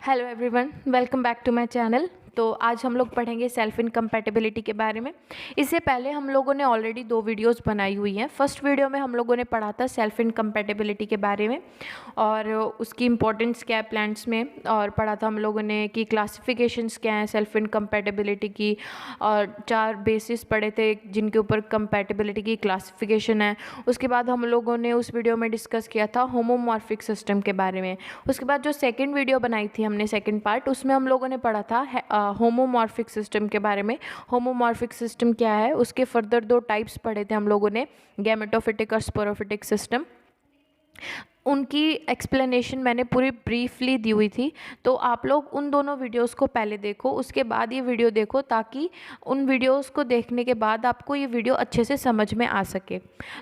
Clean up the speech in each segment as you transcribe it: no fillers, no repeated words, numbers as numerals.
Hello everyone, welcome back to my channel. तो आज हम लोग पढ़ेंगे सेल्फ इनकम्पैटिबिलिटी के बारे में। इससे पहले हम लोगों ने ऑलरेडी 2 वीडियोस बनाई हुई हैं। फर्स्ट वीडियो में हम लोगों ने पढ़ा था सेल्फ इनकम्पैटिबिलिटी के बारे में और उसकी इम्पोर्टेंस क्या है प्लांट्स में, और पढ़ा था हम लोगों ने कि क्लासिफिकेशंस क्या हैं सेल्फ इनकम्पैटिबिलिटी की, और 4 बेसिस पढ़े थे जिनके ऊपर कंपैटिबिलिटी की क्लासिफिकेशन है। उसके बाद हम लोगों ने उस वीडियो में डिस्कस किया था होमोमॉर्फिक सिस्टम के बारे में। उसके बाद जो सेकेंड वीडियो बनाई थी हमने, सेकेंड पार्ट, उसमें हम लोगों ने पढ़ा था होमोमॉर्फिक सिस्टम के बारे में। होमोमॉर्फिक सिस्टम क्या है, उसके फर्दर 2 टाइप्स पढ़े थे हम लोगों ने, गैमेटोफिटिक और स्पोरोफिटिक सिस्टम। उनकी एक्सप्लेनेशन मैंने पूरी ब्रीफली दी हुई थी, तो आप लोग उन दोनों वीडियोस को पहले देखो, उसके बाद ये वीडियो देखो, ताकि उन वीडियोस को देखने के बाद आपको ये वीडियो अच्छे से समझ में आ सके।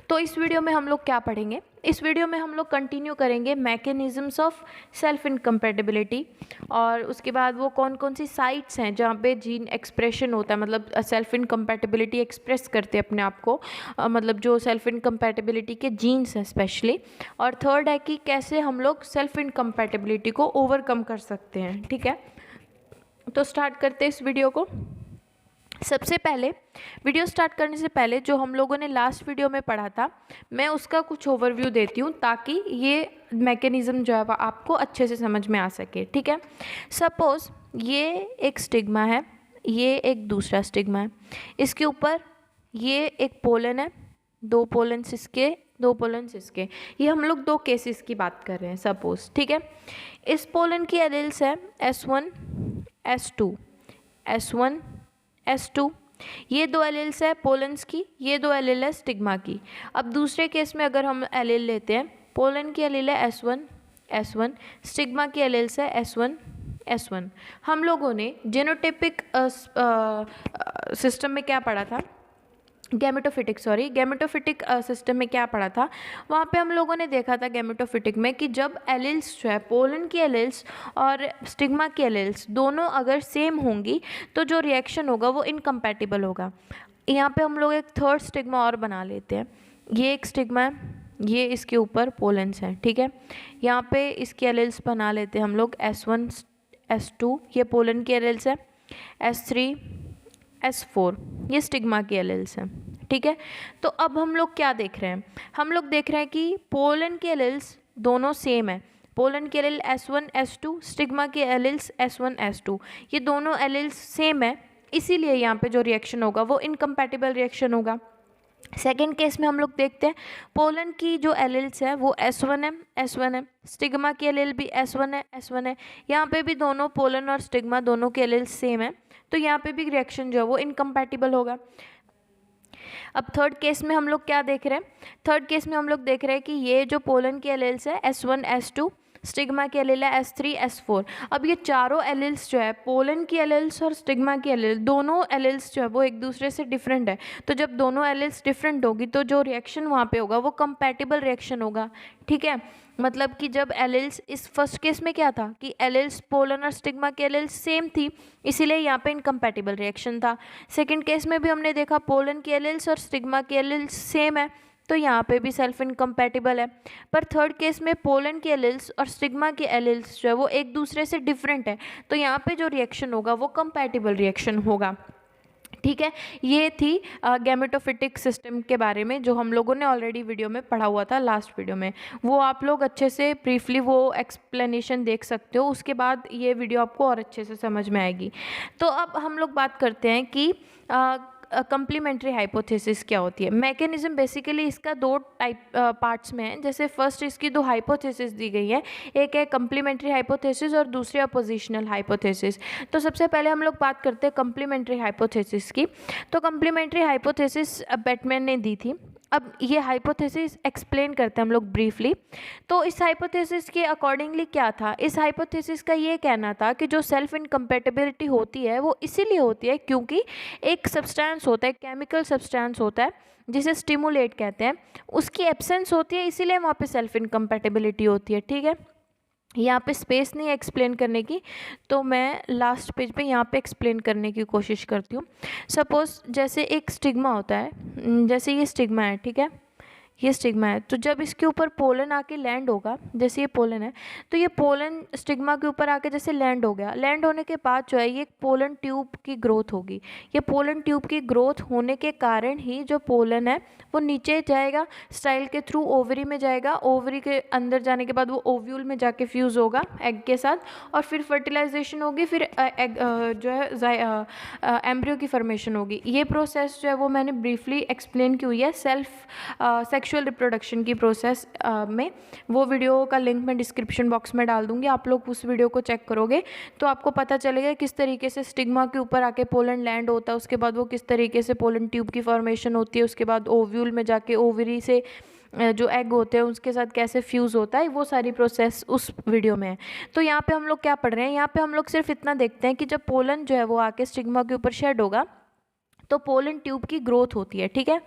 तो इस वीडियो में हम लोग क्या पढ़ेंगे, इस वीडियो में हम लोग कंटिन्यू करेंगे मैकेनिज़म्स ऑफ सेल्फ इनकम्पैटिबिलिटी, और उसके बाद वो कौन कौन सी साइट्स हैं जहाँ पे जीन एक्सप्रेशन होता है, मतलब सेल्फ इनकम्पैटिबिलिटी एक्सप्रेस करते हैं अपने आप को, मतलब जो सेल्फ इनकम्पैटिबिलिटी के जीन्स हैं स्पेशली। और थर्ड है कि कैसे हम लोग सेल्फ इनकम्पैटिबिलिटी को ओवरकम कर सकते हैं। ठीक है, तो स्टार्ट करते हैं इस वीडियो को। सबसे पहले वीडियो स्टार्ट करने से पहले जो हम लोगों ने लास्ट वीडियो में पढ़ा था, मैं उसका कुछ ओवरव्यू देती हूँ ताकि ये मैकेनिज़्म जो है वो आपको अच्छे से समझ में आ सके। ठीक है, सपोज़ ये एक स्टिग्मा है, ये एक दूसरा स्टिग्मा है, इसके ऊपर ये एक पोलन है, 2 पोलन्स इसके, 2 पोलन्स इसके, ये हम लोग 2 केसेस की बात कर रहे हैं सपोज़। ठीक है, इस पोलन की एलील्स है S1 S2 S1 S2, ये 2 एलील्स है पोलन्स की, ये 2 एलील है स्टिग्मा की। अब दूसरे केस में अगर हम एलील लेते हैं, पोलन की एलील है S1 S1, स्टिग्मा की एलील्स है S1 S1। हम लोगों ने जेनोटाइपिक सिस्टम में क्या पढ़ा था, गैमेटोफिटिक सिस्टम में क्या पढ़ा था, वहाँ पे हम लोगों ने देखा था गैमेटोफिटिक में कि जब एलील्स जो है, पोलन की एलील्स और स्टिग्मा की एलील्स दोनों अगर सेम होंगी तो जो रिएक्शन होगा वो इनकम्पैटिबल होगा। यहाँ पे हम लोग एक थर्ड स्टिग्मा और बना लेते हैं, ये एक स्टिग्मा है, ये इसके ऊपर पोलन्स हैं। ठीक है, यहाँ पे इसकी एलील्स बना लेते हैं हम लोग S1 S2, ये पोलन की एलील्स है, S3 S4, ये स्टिग्मा की एलील्स हैं। ठीक है, तो अब हम लोग क्या देख रहे हैं, हम लोग देख रहे हैं कि पोलन की एलील्स दोनों सेम है, पोलन की एलील S1 S2, स्टिग्मा की एलील्स S1 S2, ये दोनों एलील्स सेम है, इसीलिए यहाँ पे जो रिएक्शन होगा वो इनकम्पैटिबल रिएक्शन होगा। सेकेंड केस में हम लोग देखते हैं, पोलन की जो एलील्स है वो S1 है S1 है, स्टिग्मा की एलील भी S1 है S1 है, यहाँ पे भी दोनों पोलन और स्टिग्मा दोनों के एलील्स सेम है, तो यहाँ पे भी रिएक्शन जो है वो इनकम्पैटिबल होगा। अब थर्ड केस में हम लोग क्या देख रहे हैं, थर्ड केस में हम लोग देख रहे हैं कि ये जो पोलन की एलील्स है S1 S2, स्टिग्मा की एलील है S3 S4। अब ये चारों एलील्स जो है, पोलन की एलील्स और स्टिग्मा की एलील, दोनों एलील्स जो है वो एक दूसरे से डिफरेंट है, तो जब दोनों एलील्स डिफरेंट होगी तो जो रिएक्शन वहाँ पे होगा वो कंपैटिबल रिएक्शन होगा। ठीक है, मतलब कि जब एलील्स, इस फर्स्ट केस में क्या था कि एलील्स पोलन और स्टिग्मा की एलील्स सेम थी, इसीलिए यहाँ पे इनकम्पैटिबल रिएक्शन था। सेकेंड केस में भी हमने देखा पोलन की एलील्स और स्टिग्मा की एलील्स सेम है, तो यहाँ पे भी सेल्फ इनकम्पैटिबल है। पर थर्ड केस में पोलन की एलील्स और स्टिग्मा की एलील्स जो है वो एक दूसरे से डिफरेंट है, तो यहाँ पे जो रिएक्शन होगा वो कंपैटिबल रिएक्शन होगा। ठीक है, ये थी गैमेटोफिटिक सिस्टम के बारे में जो हम लोगों ने ऑलरेडी वीडियो में पढ़ा हुआ था, लास्ट वीडियो में, वो आप लोग अच्छे से ब्रीफली वो एक्सप्लेनेशन देख सकते हो, उसके बाद ये वीडियो आपको और अच्छे से समझ में आएगी। तो अब हम लोग बात करते हैं कि कंप्लीमेंट्री हाइपोथेसिस क्या होती है। मैकेनिज्म बेसिकली इसका 2 टाइप पार्ट्स में है, जैसे फर्स्ट इसकी 2 हाइपोथेसिस दी गई है, एक है कंप्लीमेंट्री हाइपोथेसिस और दूसरी अपोजिशनल हाइपोथेसिस। तो सबसे पहले हम लोग बात करते हैं कंप्लीमेंट्री हाइपोथेसिस की। तो कंप्लीमेंट्री हाइपोथेसिस बेटमैन ने दी थी। अब ये हाइपोथेसिस एक्सप्लेन करते हैं हम लोग ब्रीफली। तो इस हाइपोथेसिस के अकॉर्डिंगली क्या था, इस हाइपोथेसिस का ये कहना था कि जो सेल्फ इनकम्पैटिबिलिटी होती है वो इसीलिए होती है क्योंकि एक सब्सटेंस होता है, केमिकल सब्सटेंस होता है जिसे स्टिमुलेट कहते हैं, उसकी एब्सेंस होती है, इसीलिए वहाँ पे सेल्फ इनकम्पैटिबिलिटी होती है। ठीक है, यहाँ पे स्पेस नहीं है एक्सप्लेन करने की, तो मैं लास्ट पेज पे यहाँ पे एक्सप्लेन करने की कोशिश करती हूँ। सपोज़ जैसे एक स्टिग्मा होता है, जैसे ये स्टिग्मा है, ठीक है, ये स्टिग्मा है। तो जब इसके ऊपर पोलन आके लैंड होगा, जैसे ये पोलन है, तो ये पोलन स्टिग्मा के ऊपर आके जैसे लैंड हो गया, लैंड होने के बाद जो है ये पोलन ट्यूब की ग्रोथ होगी। ये पोलन ट्यूब की ग्रोथ होने के कारण ही जो पोलन है वो नीचे जाएगा, स्टाइल के थ्रू ओवरी में जाएगा, ओवरी के अंदर जाने के बाद वो ओव्यूल में जाके फ्यूज़ होगा एग के साथ, और फिर फर्टिलाइजेशन होगी, फिर एग जो है एम्ब्रियो की फॉर्मेशन होगी। ये प्रोसेस जो है वो मैंने ब्रीफली एक्सप्लेन की हुई है सेक्सुअल रिप्रोडक्शन की प्रोसेस में। वो वीडियो का लिंक मैं डिस्क्रिप्शन बॉक्स में डाल दूंगी, आप लोग उस वीडियो को चेक करोगे तो आपको पता चलेगा किस तरीके से स्टिग्मा के ऊपर आके पोलन लैंड होता है, उसके बाद वो किस तरीके से पोलन ट्यूब की फॉर्मेशन होती है, उसके बाद ओव्यूल में जाके ओवरी से जो एग होते हैं उसके साथ कैसे फ्यूज़ होता है, वो सारी प्रोसेस उस वीडियो में है। तो यहाँ पे हम लोग क्या पढ़ रहे हैं, यहाँ पे हम लोग सिर्फ इतना देखते हैं कि जब पोलन जो है वो आके स्टिग्मा के ऊपर शेड होगा तो पोलन ट्यूब की ग्रोथ होती है, ठीक है।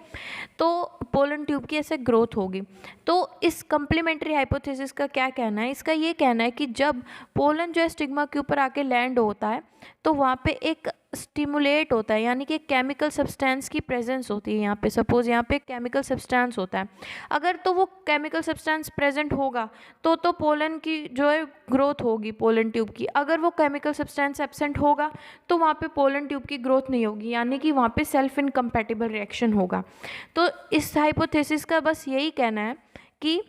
तो पोलन ट्यूब की ऐसे ग्रोथ होगी। तो इस कम्प्लीमेंट्री हाइपोथेसिस का क्या कहना है, इसका ये कहना है कि जब पोलन जो है स्टिग्मा के ऊपर आके लैंड होता है तो वहाँ पे एक स्टिमुलेट होता है, यानी कि केमिकल सब्सटेंस की प्रेजेंस होती है। यहाँ पे सपोज यहाँ पे केमिकल सब्सटेंस होता है, अगर तो वो केमिकल सब्सटेंस प्रेजेंट होगा तो पोलन की जो है ग्रोथ होगी पोलन ट्यूब की। अगर वो केमिकल सब्सटेंस एब्सेंट होगा तो वहाँ पे पोलन ट्यूब की ग्रोथ नहीं होगी, यानी कि वहाँ पे सेल्फ इनकम्पैटिबल रिएक्शन होगा। तो इस हाइपोथेसिस का बस यही कहना है कि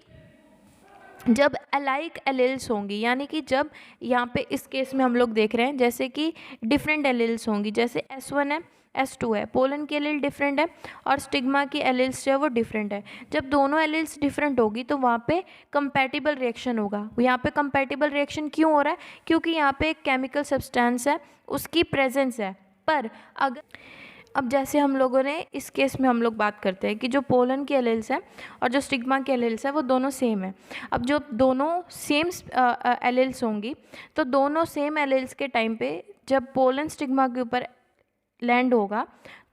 जब अलाइक एलिल्स होंगी, यानी कि जब यहाँ पे इस केस में हम लोग देख रहे हैं जैसे कि डिफरेंट एलिल्स होंगी, जैसे S1 है S2 है, पोलन की एलिल डिफरेंट है और स्टिग्मा की एलिल्स जो है वो डिफरेंट है। जब दोनों एलिल्स डिफरेंट होगी तो वहाँ पे कंपैटिबल रिएक्शन होगा। यहाँ पे कंपैटिबल रिएक्शन क्यों हो रहा है, क्योंकि यहाँ पे एक केमिकल सब्सटेंस है, उसकी प्रेजेंस है। पर अगर अब जैसे हम लोगों ने इस केस में हम लोग बात करते हैं कि जो पोलन की एलिल्स है और जो स्टिग्मा की एलिल्स है वो दोनों सेम है। अब जो दोनों सेम एलिल्स होंगी तो दोनों सेम एलिल्स के टाइम पे जब पोलन स्टिग्मा के ऊपर लैंड होगा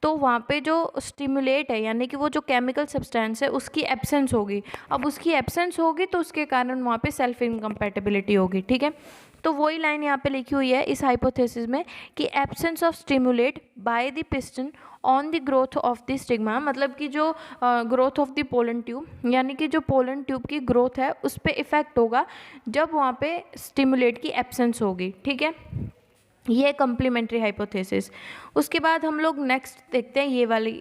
तो वहाँ पे जो स्टिमुलेट है, यानी कि वो जो केमिकल सब्सटेंस है उसकी एब्सेंस होगी। अब उसकी एब्सेंस होगी तो उसके कारण वहाँ पे सेल्फ इनकम्पैटिबिलिटी होगी, ठीक है। तो वही लाइन यहाँ पे लिखी हुई है इस हाइपोथेसिस में कि absence of stimulate by the piston on the growth of the stigma, मतलब कि जो growth of the pollen tube, यानी कि जो पोलन ट्यूब की ग्रोथ है उस पर इफेक्ट होगा जब वहाँ पे स्टिमुलेट की एब्सेंस होगी, ठीक है। ये कम्प्लीमेंट्री हाइपोथेसिस। उसके बाद हम लोग नेक्स्ट देखते हैं ये वाली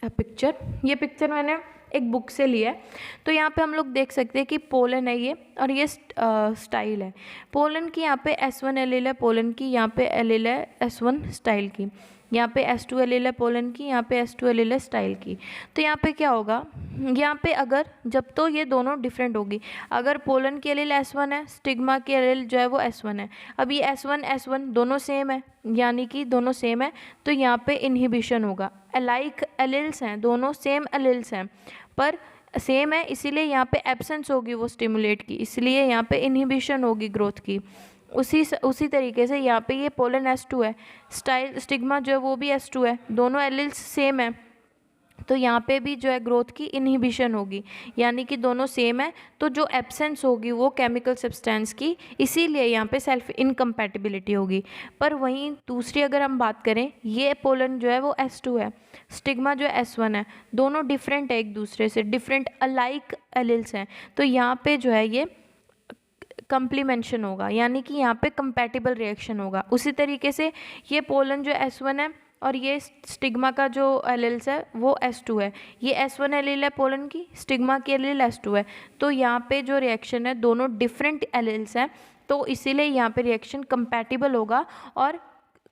पिक्चर। ये पिक्चर मैंने एक बुक से लिया है। तो यहाँ पे हम लोग देख सकते हैं कि पोलन है ये और ये स्टाइल है। पोलन की यहाँ पे S1 एलील है, पोलन की यहाँ पे एलील है S1 स्टाइल की, यहाँ पे S2 एलील है पोलन की, यहाँ पे S2 एलील है स्टाइल की। तो यहाँ पे क्या होगा, यहाँ पे अगर जब तो ये दोनों डिफरेंट होगी, अगर पोलन की एलील S1 है, स्टिग्मा की एलील जो है वो S1 है। अब ये S1 दोनों सेम है, यानी कि दोनों सेम है तो यहाँ पे इनहिबिशन होगा। अलाइक एलील्स हैं, दोनों सेम एलील्स हैं पर सेम है, इसीलिए यहाँ पे एब्सेंस होगी वो स्टिमुलेट की, इसलिए यहाँ पे इनहिबिशन होगी ग्रोथ की। उसी तरीके से यहाँ पे ये पोलन S2 है, स्टिग्मा जो है वो भी S2 है, दोनों एलिल्स सेम है तो यहाँ पे भी जो है ग्रोथ की इनहिबिशन होगी, यानी कि दोनों सेम है तो जो एब्सेंस होगी वो केमिकल सब्सटेंस की, इसीलिए यहाँ पे सेल्फ इनकम्पैटिबिलिटी होगी। पर वहीं दूसरी अगर हम बात करें, ये पोलन जो है वो S2 है, स्टिग्मा जो है S1 है, दोनों डिफरेंट है एक दूसरे से, डिफरेंट अलाइक एलिल्स हैं तो यहाँ पे जो है ये कम्प्लीमेंशन होगा, यानी कि यहाँ पे कंपैटिबल रिएक्शन होगा। उसी तरीके से ये पोलन जो S1 है और ये स्टिग्मा का जो एलिल्स है वो S2 है, ये S1 एलिल है पोलन की, स्टिग्मा की एलिल S2 है। तो यहाँ पे जो रिएक्शन है दोनों डिफरेंट एलिल्स हैं तो इसीलिए यहाँ पे रिएक्शन कंपैटिबल होगा और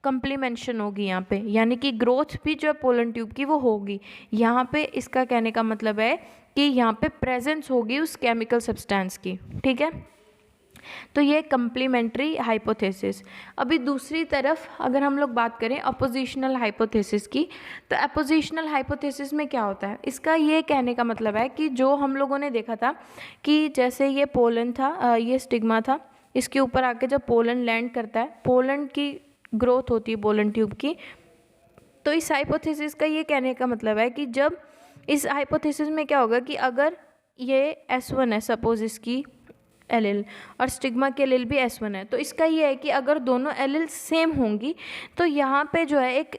कम्प्लीमेंशन होगी यहाँ पे, यानी कि ग्रोथ भी जो है पोलन ट्यूब की वो होगी। यहाँ पे इसका कहने का मतलब है कि यहाँ पे प्रेजेंस होगी उस केमिकल सब्सटेंस की, ठीक है। तो ये कम्प्लीमेंट्री हाइपोथेसिस। अभी दूसरी तरफ अगर हम लोग बात करें अपोजिशनल हाइपोथेसिस की, तो अपोजिशनल हाइपोथेसिस में क्या होता है, इसका ये कहने का मतलब है कि जो हम लोगों ने देखा था कि जैसे ये पोलन था, ये स्टिग्मा था, इसके ऊपर आके जब पोलन लैंड करता है, पोलन की ग्रोथ होती है पोलन ट्यूब की। तो इस हाइपोथेसिस का ये कहने का मतलब है कि जब इस हाइपोथेसिस में क्या होगा कि अगर ये S1 है सपोज इसकी एलिल और स्टिग्मा की एलिल भी S1 है, तो इसका ये है कि अगर दोनों एलिल सेम होंगी तो यहाँ पे जो है एक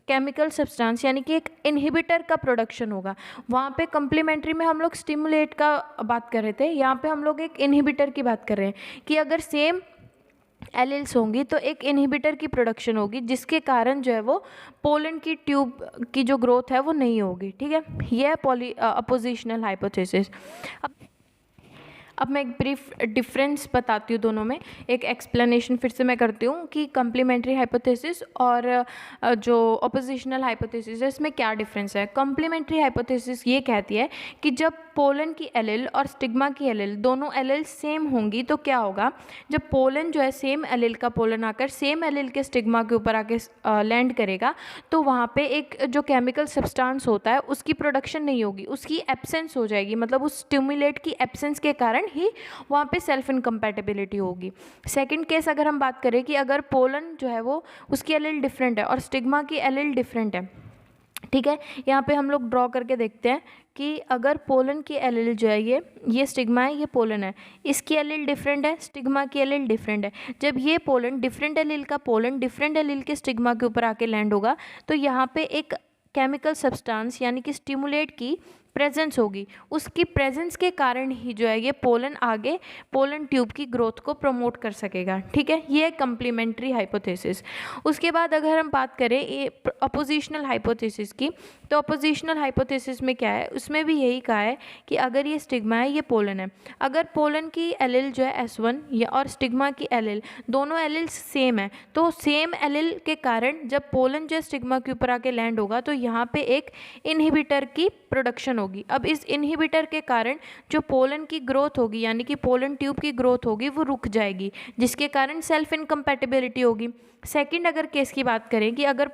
केमिकल सब्सटेंस यानी कि एक इनहिबिटर का प्रोडक्शन होगा। वहाँ पे कम्प्लीमेंट्री में हम लोग स्टिमुलेट का बात कर रहे थे, यहाँ पे हम लोग एक इनहिबिटर की बात कर रहे हैं कि अगर सेम एलिल्स होंगी तो एक इनहिबिटर की प्रोडक्शन होगी, जिसके कारण जो है वो पोलन की ट्यूब की जो ग्रोथ है वो नहीं होगी। ठीक है, यह है अपोजिशनल हाइपोथेसिस। अब मैं एक ब्रीफ डिफरेंस बताती हूँ दोनों में, एक एक्सप्लेनेशन फिर से मैं करती हूँ कि कम्प्लीमेंट्री हाइपोथेसिस और जो अपोजिशनल हाइपोथेसिस है इसमें क्या डिफरेंस है। कम्प्लीमेंट्री हाइपोथेसिस ये कहती है कि जब पोलन की एलिल और स्टिग्मा की एलिल दोनों एलिल सेम होंगी तो क्या होगा, जब पोलन जो है सेम एलिल का पोलन आकर सेम एलिल के स्टिग्मा के ऊपर आके लैंड करेगा तो वहाँ पे एक जो केमिकल सब्सटेंस होता है उसकी प्रोडक्शन नहीं होगी, उसकी एब्सेंस हो जाएगी, मतलब उस स्टिमुलेट की एब्सेंस के कारण ही वहाँ पे सेल्फ इनकम्पैटिबिलिटी होगी। सेकंड केस अगर हम बात करें कि अगर पोलन जो है वो उसकी एलिल डिफरेंट है और स्टिग्मा की एलिल डिफरेंट है, ठीक है, यहाँ पे हम लोग ड्रॉ करके देखते हैं कि अगर पोलन की एलिल जो है ये स्टिग्मा है, ये पोलन है, इसकी एलिल डिफरेंट है, स्टिग्मा की एलिल डिफरेंट है। जब ये पोलन डिफरेंट एलिल का पोलन डिफरेंट एलिल के स्टिग्मा के ऊपर आके लैंड होगा तो यहाँ पे एक केमिकल सब्सटेंस यानी कि स्टिमुलेट की प्रेजेंस होगी, उसकी प्रेजेंस के कारण ही जो है ये पोलन आगे पोलन ट्यूब की ग्रोथ को प्रमोट कर सकेगा। ठीक है, ये है कम्प्लीमेंट्री हाइपोथेसिस। उसके बाद अगर हम बात करें ये अपोजिशनल हाइपोथेसिस की, तो अपोजिशनल हाइपोथेसिस में क्या है, उसमें भी यही कहा है कि अगर ये स्टिग्मा है ये पोलन है, अगर पोलन की एलिल जो है S1 या और स्टिग्मा की एलिल दोनों एलिल्स सेम है तो सेम एलिल के कारण जब पोलन जो है स्टिग्मा के ऊपर आके लैंड होगा तो यहाँ पे एक इनहिबिटर की प्रोडक्शन होगी। अब इस इनहिबिटर के कारण जो पोलन की ग्रोथ होगी यानी कि पोलन ट्यूब की ग्रोथ होगी वो रुक जाएगी, जिसके कारण सेल्फ इनकम्पैटिबिलिटी होगी। सेकंड अगर केस की बात करें कि अगर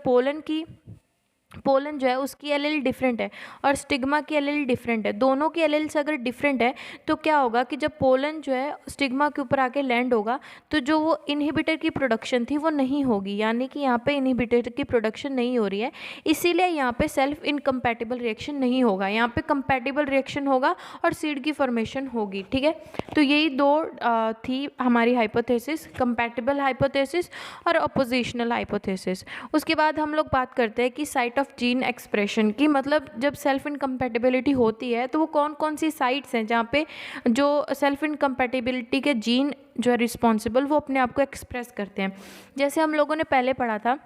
पोलन जो है उसकी एलिल डिफरेंट है और स्टिग्मा की एलिल डिफरेंट है, दोनों की एलिल्स अगर डिफरेंट है तो क्या होगा कि जब पोलन जो है स्टिग्मा के ऊपर आके लैंड होगा तो जो वो इनहिबिटर की प्रोडक्शन थी वो नहीं होगी, यानी कि यहाँ पे इनहिबिटर की प्रोडक्शन नहीं हो रही है, इसीलिए यहाँ पे सेल्फ इनकम्पैटिबल रिएक्शन नहीं होगा, यहाँ पे कंपैटिबल रिएक्शन होगा और सीड की फॉर्मेशन होगी। ठीक है, तो यही दो थी हमारी हाइपोथेसिस, कंपैटिबल हाइपोथेसिस और अपोजिशनल हाइपोथेसिस। उसके बाद हम लोग बात करते हैं कि साइट ऑफ जीन एक्सप्रेशन की, मतलब जब सेल्फ इनकम्पैटिबिलिटी होती है तो वो कौन कौन सी साइट्स हैं जहाँ पे जो सेल्फ इनकम्पैटिबिलिटी के जीन जो है रिस्पॉन्सिबल वो अपने आप को एक्सप्रेस करते हैं। जैसे हम लोगों ने पहले पढ़ा था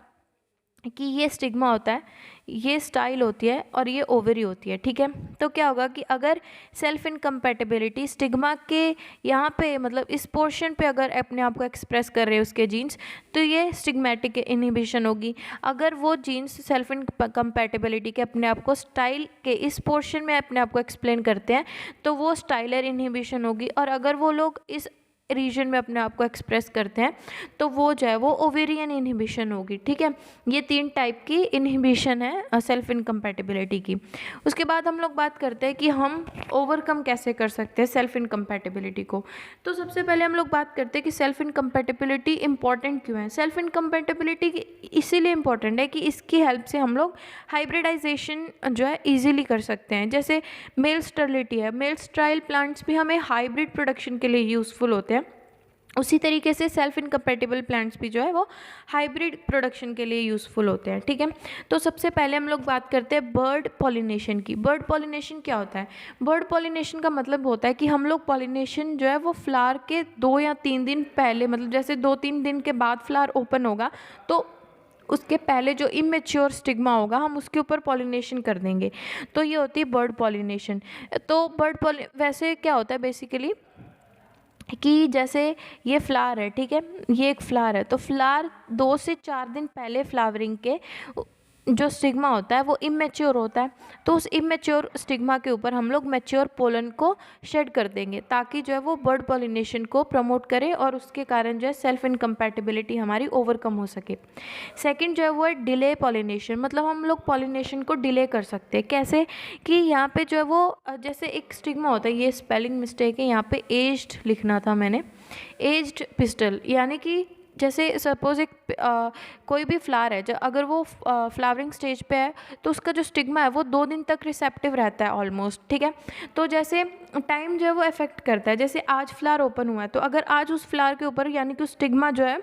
कि ये स्टिग्मा होता है, ये स्टाइल होती है और ये ओवरी होती है। ठीक है, तो क्या होगा कि अगर सेल्फ इनकम्पैटिबिलिटी स्टिग्मा के यहाँ पे मतलब इस पोर्शन पे अगर अपने आप को एक्सप्रेस कर रहे हैं उसके जीन्स तो ये स्टिग्मेटिक इनहिबिशन होगी। अगर वो जीन्स सेल्फ इनकम्पैटिबिलिटी के अपने आप को स्टाइल के इस पोर्शन में अपने आप को एक्सप्लेन करते हैं तो वो स्टाइलर इनहिबिशन होगी, और अगर वो लोग इस रीजन में अपने आप को एक्सप्रेस करते हैं तो वो जो है वो ओवेरियन इनहिबिशन होगी। ठीक है, ये तीन टाइप की इनहिबिशन है सेल्फ इनकम्पैटिबिलिटी की। उसके बाद हम लोग बात करते हैं कि हम ओवरकम कैसे कर सकते हैं सेल्फ इनकम्पैटिबिलिटी को। तो सबसे पहले हम लोग बात करते हैं कि सेल्फ इनकम्पैटिबिलिटी इंपॉर्टेंट क्यों है। सेल्फ इनकम्पैटिबिलिटी इसीलिए इंपॉर्टेंट है कि इसकी हेल्प से हम लोग हाइब्रिडाइजेशन जो है ईजिली कर सकते हैं। जैसे मेल स्टेरिलिटी है, मेल स्टेराइल प्लांट्स भी हमें हाइब्रिड प्रोडक्शन के लिए यूज़फुल होते हैं, उसी तरीके से सेल्फ इनकम्पैटिबल प्लांट्स भी जो है वो हाइब्रिड प्रोडक्शन के लिए यूज़फुल होते हैं। ठीक है, तो सबसे पहले हम लोग बात करते हैं बर्ड पॉलिनेशन की। बर्ड पॉलिनेशन क्या होता है? बर्ड पॉलिनेशन का मतलब होता है कि हम लोग पॉलिनेशन जो है वो फ्लावर के 2 या 3 दिन पहले, मतलब जैसे 2-3 दिन के बाद फ्लावर ओपन होगा तो उसके पहले जो इमेच्योर स्टिग्मा होगा हम उसके ऊपर पॉलिनेशन कर देंगे, तो ये होती है बर्ड पॉलिनेशन। तो वैसे क्या होता है बेसिकली कि जैसे ये फ्लावर है, ठीक है, ये एक फ्लावर है, तो फ्लावर 2 से 4 दिन पहले फ्लावरिंग के जो स्टिग्मा होता है वो इमेच्योर होता है, तो उस इमेच्योर स्टिग्मा के ऊपर हम लोग मैच्योर पोलन को शेड कर देंगे ताकि जो है वो बर्ड पॉलिनेशन को प्रमोट करे और उसके कारण जो है सेल्फ इनकम्पैटिबिलिटी हमारी ओवरकम हो सके। सेकंड जो है वो है डिले पॉलिनेशन, मतलब हम लोग पॉलिनेशन को डिले कर सकते हैं। कैसे कि यहाँ पे जो है वो जैसे एक स्टिग्मा होता है, ये स्पेलिंग मिस्टेक है, यहाँ पे एज्ड लिखना था मैंने, एज्ड पिस्टल, यानी कि जैसे सपोज एक कोई भी फ्लावर है, अगर वो फ्लावरिंग स्टेज पे है तो उसका जो स्टिग्मा है वो 2 दिन तक रिसेप्टिव रहता है ऑलमोस्ट। ठीक है, तो जैसे टाइम जो है वो इफेक्ट करता है। जैसे आज फ्लावर ओपन हुआ है तो अगर आज उस फ्लावर के ऊपर यानी कि उस स्टिग्मा जो है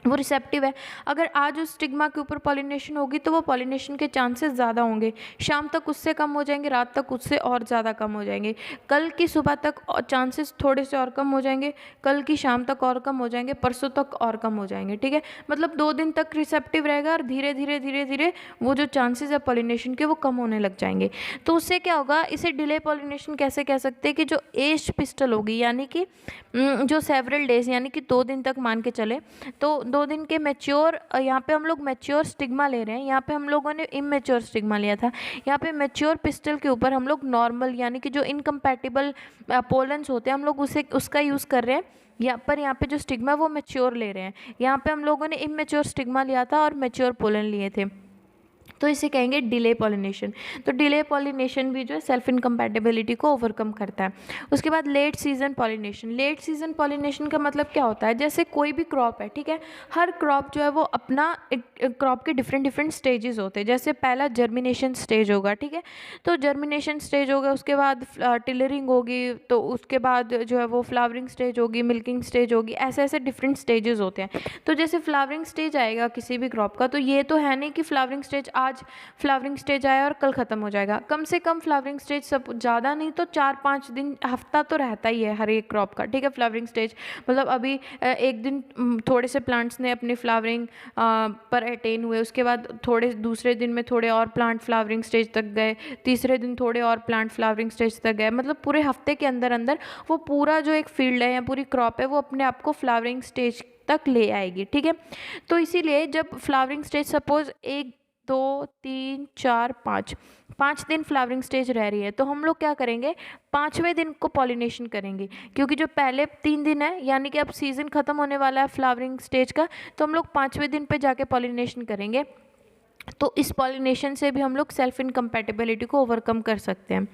वो रिसेप्टिव है। अगर आज उस स्टिग्मा के ऊपर पॉलिनेशन होगी तो वो पॉलिनेशन के चांसेस ज़्यादा होंगे, शाम तक उससे कम हो जाएंगे, रात तक उससे और ज़्यादा कम हो जाएंगे, कल की सुबह तक चांसेस थोड़े से और कम हो जाएंगे, कल की शाम तक और कम हो जाएंगे, परसों तक और कम हो जाएंगे। ठीक है, मतलब 2 दिन तक रिसेप्टिव रहेगा और धीरे धीरे धीरे धीरे वो जो चांसेस है पॉलिनेशन के वो कम होने लग जाएंगे। तो उससे क्या होगा, इसे डिले पॉलिनेशन कैसे कह सकते हैं कि जो एज पिस्टल होगी, यानी कि जो सेवरल डेज यानी कि 2 दिन तक मान के चले, तो 2 दिन के मैच्योर, यहाँ पे हम लोग मैच्योर स्टिग्मा ले रहे हैं, यहाँ पे हम लोगों ने इमेच्योर स्टिग्मा लिया था। यहाँ पे मैच्योर पिस्टल के ऊपर हम लोग नॉर्मल यानी कि जो इनकम्पैटिबल पोलन्स होते हैं हम लोग उसका यूज़ कर रहे हैं। यहाँ पे जो स्टिग्मा वो मैच्योर ले रहे हैं, यहाँ पे हम लोगों ने इमेच्योर स्टिग्मा लिया था और मैच्योर पोलन लिए थे, तो इसे कहेंगे डिले पॉलिनेशन। तो डिले पॉलिनेशन भी जो है सेल्फ इनकम्पैटिबिलिटी को ओवरकम करता है। उसके बाद late season pollination. Late season pollination का मतलब क्या होता है, जैसे कोई भी क्रॉप है, ठीक है, हर क्रॉप जो है वो अपना क्रॉप के डिफरेंट डिफरेंट स्टेजेस होते हैं। जैसे पहला जर्मिनेशन स्टेज होगा, ठीक है, तो जर्मिनेशन स्टेज होगा, उसके बाद टिलरिंग होगी, तो उसके बाद जो है वो फ्लावरिंग स्टेज होगी, मिल्किंग स्टेज होगी, ऐसे ऐसे डिफरेंट स्टेजेस होते हैं। तो जैसे फ्लावरिंग स्टेज आएगा किसी भी क्रॉप का, तो ये तो है नहीं कि फ्लावरिंग स्टेज आज फ्लावरिंग स्टेज आया और कल ख़त्म हो जाएगा। कम से कम फ्लावरिंग स्टेज सब ज़्यादा नहीं तो 4-5 दिन, हफ्ता तो रहता ही है हर एक क्रॉप का। ठीक है, फ्लावरिंग स्टेज मतलब अभी एक दिन थोड़े से प्लांट्स ने अपनी फ्लावरिंग पर अटेन हुए, उसके बाद थोड़े दूसरे दिन में थोड़े और प्लांट फ्लावरिंग स्टेज तक गए, तीसरे दिन थोड़े और प्लांट फ्लावरिंग स्टेज तक गए, मतलब पूरे हफ्ते के अंदर अंदर वो पूरा जो एक फील्ड है या पूरी क्रॉप है वो अपने आप को फ्लावरिंग स्टेज तक ले आएगी। ठीक है, तो इसीलिए जब फ्लावरिंग स्टेज सपोज 1 2 3 4 5 दिन फ्लावरिंग स्टेज रह रही है, तो हम लोग क्या करेंगे, 5वें दिन को पॉलिनेशन करेंगे, क्योंकि जो पहले 3 दिन है यानी कि अब सीजन खत्म होने वाला है फ्लावरिंग स्टेज का, तो हम लोग 5वें दिन पे जाके पॉलिनेशन करेंगे। तो इस पॉलिनेशन से भी हम लोग सेल्फ इनकम्पैटिबिलिटी को ओवरकम कर सकते हैं।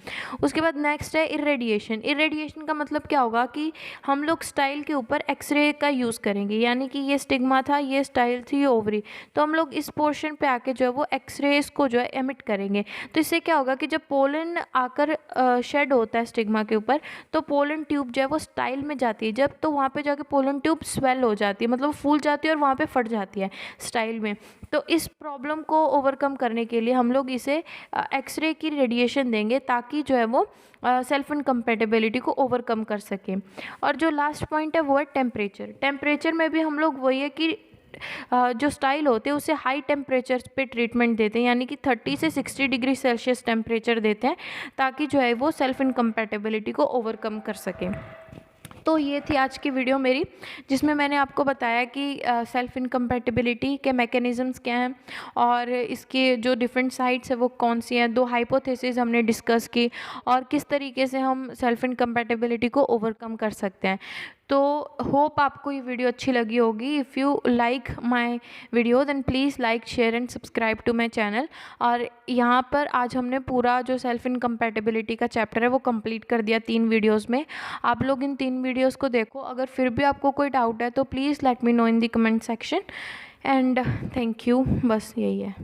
उसके बाद नेक्स्ट है इरेडिएशन। इरेडिएशन का मतलब क्या होगा कि हम लोग स्टाइल के ऊपर एक्सरे का यूज़ करेंगे, यानी कि ये स्टिग्मा था, ये स्टाइल थी, ये ओवरी, तो हम लोग इस पोर्शन पे आके जो है वो एक्सरेज को जो है एमिट करेंगे। तो इससे क्या होगा कि जब पोलन आकर शेड होता है स्टिग्मा के ऊपर, तो पोलन ट्यूब जो है वो स्टाइल में जाती है जब, तो वहाँ पे जाके पोलन ट्यूब स्वेल हो जाती है, मतलब फूल जाती है और वहाँ पे फट जाती है स्टाइल में। तो इस प्रॉब्लम को ओवरकम करने के लिए हम लोग इसे एक्सरे की रेडिएशन देंगे, ताकि जो है वो सेल्फ इनकम्पैटिबिलिटी को ओवरकम कर सकें। और जो लास्ट पॉइंट है वो है टेम्परेचर। टेम्परेचर में भी हम लोग वही है कि जो स्टाइल होते हैं उसे हाई टेम्परेचर पे ट्रीटमेंट देते हैं, यानी कि 30 से 60 डिग्री सेल्सियस टेम्परेचर देते हैं, ताकि जो है वो सेल्फ इनकम्पैटिबिलिटी को ओवरकम कर सकें। तो ये थी आज की वीडियो मेरी, जिसमें मैंने आपको बताया कि सेल्फ इनकम्पैटिबिलिटी के मैकेनिज़म्स क्या हैं और इसके जो डिफरेंट साइड्स है वो कौन सी हैं, 2 हाइपोथेसिस हमने डिस्कस की और किस तरीके से हम सेल्फ इनकम्पैटिबिलिटी को ओवरकम कर सकते हैं। तो होप आपको ये वीडियो अच्छी लगी होगी। If you like my video then please like share and subscribe to my channel. और यहाँ पर आज हमने पूरा जो सेल्फ इनकम्पैटिबिलिटी का चैप्टर है वो कंप्लीट कर दिया 3 वीडियोस में। आप लोग इन 3 वीडियोस को देखो। अगर फिर भी आपको कोई डाउट है तो please let me know in the comment section. And thank you, बस यही है।